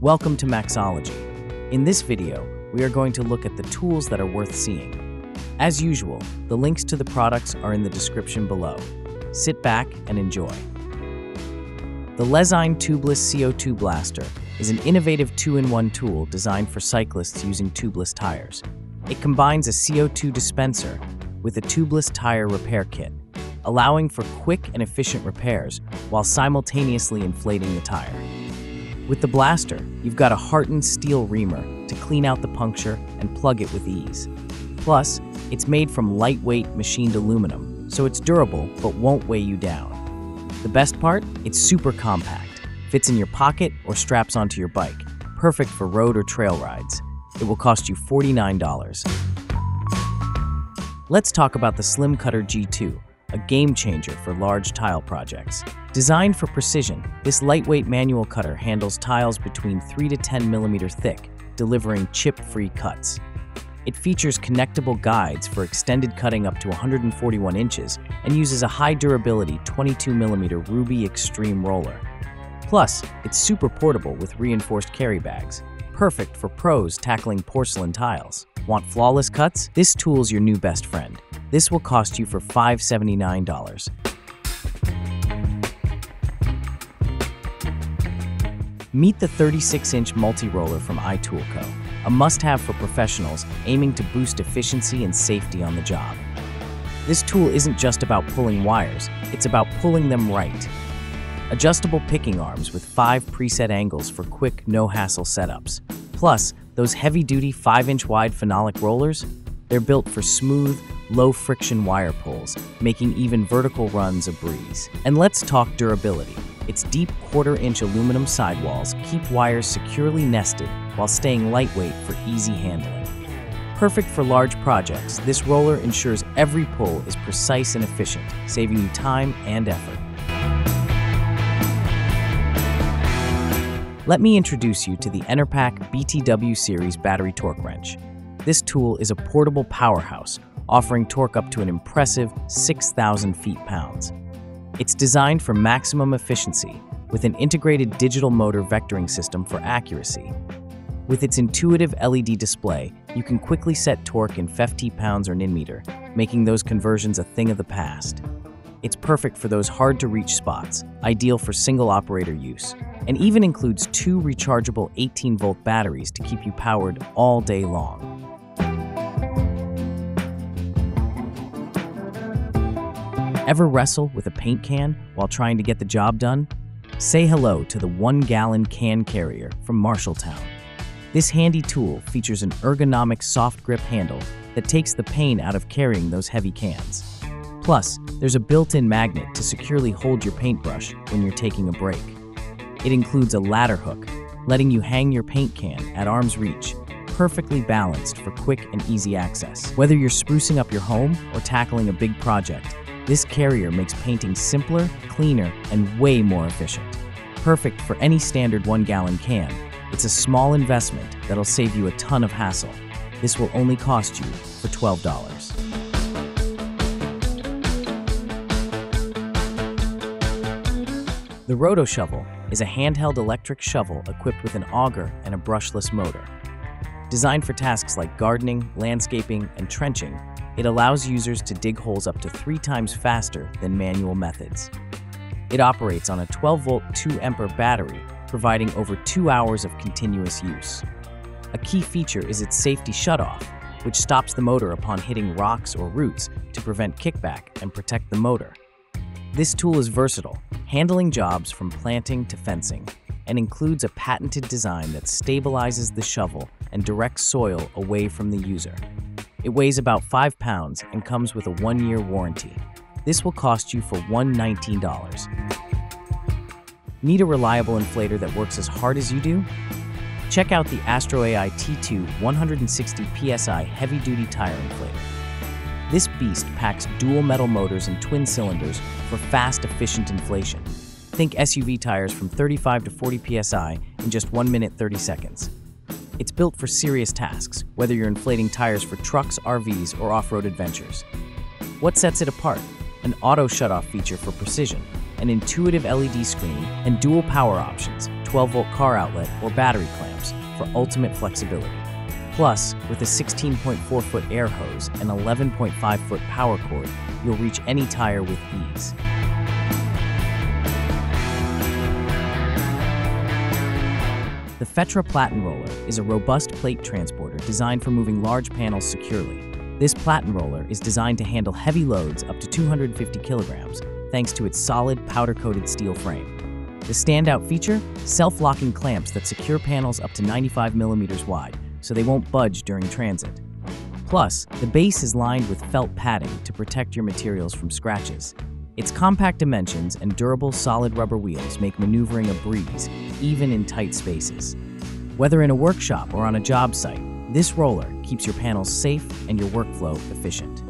Welcome to Maexology. In this video, we are going to look at the tools that are worth seeing. As usual, the links to the products are in the description below. Sit back and enjoy. The MiLESEED Tubeless CO2 Blaster is an innovative 2-in-1 tool designed for cyclists using tubeless tires. It combines a CO2 dispenser with a tubeless tire repair kit, allowing for quick and efficient repairs while simultaneously inflating the tire. With the blaster, you've got a hardened steel reamer to clean out the puncture and plug it with ease. Plus, it's made from lightweight machined aluminum, so it's durable but won't weigh you down. The best part? It's super compact, fits in your pocket or straps onto your bike, perfect for road or trail rides. It will cost you $49. Let's talk about the Slim Cutter G2, a game changer for large tile projects. Designed for precision, this lightweight manual cutter handles tiles between 3 to 10 millimeter thick, delivering chip-free cuts. It features connectable guides for extended cutting up to 141 inches and uses a high-durability 22 millimeter Rubi Extreme roller. Plus, it's super portable with reinforced carry bags, perfect for pros tackling porcelain tiles. Want flawless cuts? This tool's your new best friend. This will cost you for $579. Meet the 36-inch multi-roller from iTOOLco, a must-have for professionals aiming to boost efficiency and safety on the job. This tool isn't just about pulling wires, it's about pulling them right. Adjustable picking arms with 5 preset angles for quick, no-hassle setups. Plus, those heavy-duty 5-inch wide phenolic rollers, they're built for smooth, low-friction wire pulls, making even vertical runs a breeze. And let's talk durability. Its deep 1/4-inch aluminum sidewalls keep wires securely nested while staying lightweight for easy handling. Perfect for large projects, this roller ensures every pull is precise and efficient, saving you time and effort. Let me introduce you to the Enerpac BTW Series battery torque wrench. This tool is a portable powerhouse, offering torque up to an impressive 6,000 feet-pounds. It's designed for maximum efficiency, with an integrated digital motor vectoring system for accuracy. With its intuitive LED display, you can quickly set torque in ft-pounds or Nm, making those conversions a thing of the past. It's perfect for those hard-to-reach spots, ideal for single-operator use, and even includes 2 rechargeable 18-volt batteries to keep you powered all day long. Ever wrestle with a paint can while trying to get the job done? Say hello to the 1-gallon can carrier from Marshalltown. This handy tool features an ergonomic soft grip handle that takes the pain out of carrying those heavy cans. Plus, there's a built-in magnet to securely hold your paintbrush when you're taking a break. It includes a ladder hook, letting you hang your paint can at arm's reach, perfectly balanced for quick and easy access. Whether you're sprucing up your home or tackling a big project, this carrier makes painting simpler, cleaner, and way more efficient. Perfect for any standard 1-gallon can, it's a small investment that'll save you a ton of hassle. This will only cost you for $12. The Rotoshovel is a handheld electric shovel equipped with an auger and a brushless motor. Designed for tasks like gardening, landscaping, and trenching, it allows users to dig holes up to 3 times faster than manual methods. It operates on a 12-volt 2-ampere battery, providing over 2 hours of continuous use. A key feature is its safety shutoff, which stops the motor upon hitting rocks or roots to prevent kickback and protect the motor. This tool is versatile, handling jobs from planting to fencing, and includes a patented design that stabilizes the shovel and directs soil away from the user. It weighs about 5 pounds and comes with a 1-year warranty. This will cost you for $119. Need a reliable inflator that works as hard as you do? Check out the AstroAI T2 160 PSI heavy-duty tire inflator. This beast packs dual metal motors and twin cylinders for fast, efficient inflation. Think SUV tires from 35 to 40 PSI in just 1 minute 30 seconds. It's built for serious tasks, whether you're inflating tires for trucks, RVs, or off-road adventures. What sets it apart? An auto shutoff feature for precision, an intuitive LED screen, and dual power options, 12-volt car outlet or battery clamps for ultimate flexibility. Plus, with a 16.4-foot air hose and 11.5-foot power cord, you'll reach any tire with ease. The Fetra Plattenroller is a robust plate transporter designed for moving large panels securely. This Plattenroller is designed to handle heavy loads up to 250 kilograms, thanks to its solid powder-coated steel frame. The standout feature? Self-locking clamps that secure panels up to 95 millimeters wide, so they won't budge during transit. Plus, the base is lined with felt padding to protect your materials from scratches. Its compact dimensions and durable solid rubber wheels make maneuvering a breeze, even in tight spaces. Whether in a workshop or on a job site, this roller keeps your panels safe and your workflow efficient.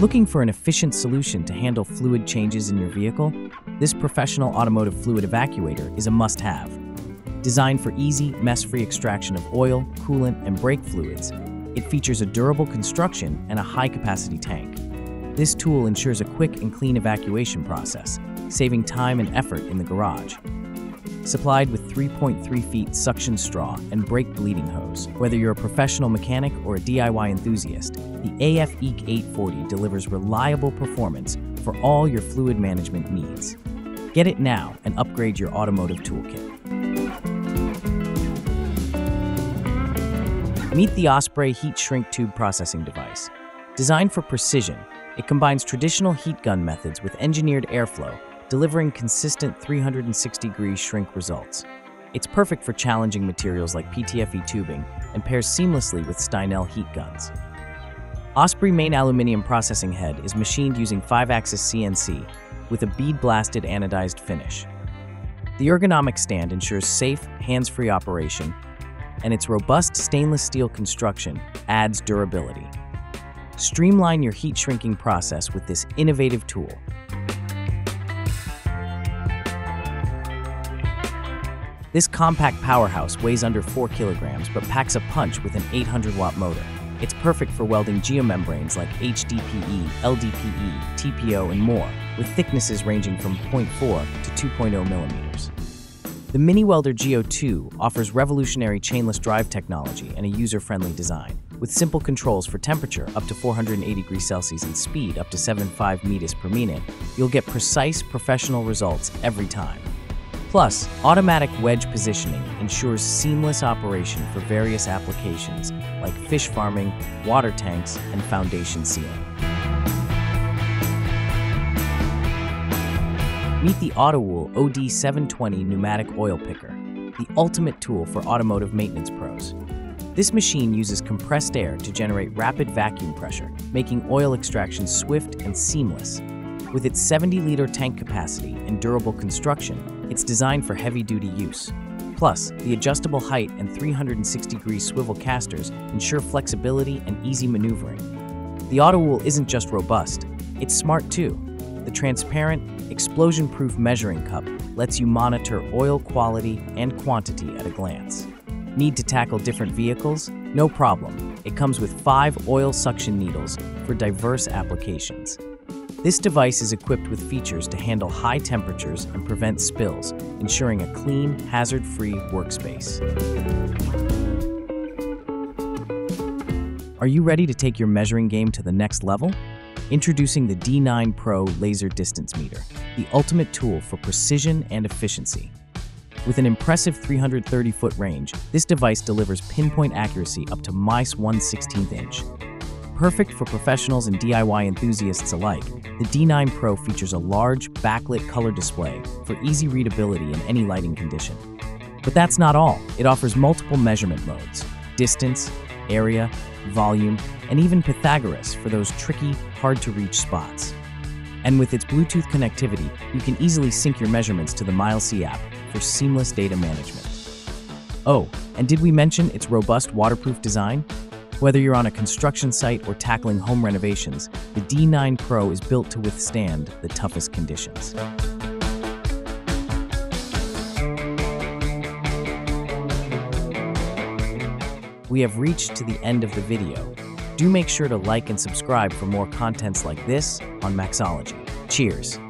Looking for an efficient solution to handle fluid changes in your vehicle? This professional automotive fluid evacuator is a must-have. Designed for easy, mess-free extraction of oil, coolant, and brake fluids, it features a durable construction and a high-capacity tank. This tool ensures a quick and clean evacuation process, saving time and effort in the garage. Supplied with 3.3 feet suction straw and brake bleeding hose, whether you're a professional mechanic or a DIY enthusiast, the AFEEC 840 delivers reliable performance for all your fluid management needs. Get it now and upgrade your automotive toolkit. Meet the Osprey heat shrink tube processing device. Designed for precision, it combines traditional heat gun methods with engineered airflow, delivering consistent 360-degree shrink results. It's perfect for challenging materials like PTFE tubing and pairs seamlessly with Steinel heat guns. Osprey main aluminum processing head is machined using 5-axis CNC with a bead-blasted anodized finish. The ergonomic stand ensures safe, hands-free operation, and its robust stainless steel construction adds durability. Streamline your heat shrinking process with this innovative tool. This compact powerhouse weighs under 4 kilograms but packs a punch with an 800-watt motor. It's perfect for welding geomembranes like HDPE, LDPE, TPO, and more, with thicknesses ranging from 0.4 to 2.0 millimeters. The Miniwelder Geo 2 offers revolutionary chainless drive technology and a user-friendly design. With simple controls for temperature up to 480 degrees Celsius and speed up to 75 meters per minute, you'll get precise, professional results every time. Plus, automatic wedge positioning ensures seamless operation for various applications like fish farming, water tanks, and foundation sealing. Meet the AUTOOL OD720 pneumatic oil picker, the ultimate tool for automotive maintenance pros. This machine uses compressed air to generate rapid vacuum pressure, making oil extraction swift and seamless. With its 70-liter tank capacity and durable construction, it's designed for heavy-duty use. Plus, the adjustable height and 360-degree swivel casters ensure flexibility and easy maneuvering. The AUTOOL isn't just robust, it's smart too. The transparent, explosion-proof measuring cup lets you monitor oil quality and quantity at a glance. Need to tackle different vehicles? No problem. It comes with 5 oil suction needles for diverse applications. This device is equipped with features to handle high temperatures and prevent spills, ensuring a clean, hazard-free workspace. Are you ready to take your measuring game to the next level? Introducing the D9 Pro Laser Distance Meter, the ultimate tool for precision and efficiency. With an impressive 330-foot range, this device delivers pinpoint accuracy up to -1/16 inch. Perfect for professionals and DIY enthusiasts alike, the D9 Pro features a large, backlit color display for easy readability in any lighting condition. But that's not all. It offers multiple measurement modes: distance, area, volume, and even Pythagoras for those tricky, hard-to-reach spots. And with its Bluetooth connectivity, you can easily sync your measurements to the MiLESEED app for seamless data management. Oh, and did we mention its robust waterproof design? Whether you're on a construction site or tackling home renovations, the D9 Pro is built to withstand the toughest conditions. We have reached to the end of the video. Do make sure to like and subscribe for more contents like this on Maexology. Cheers!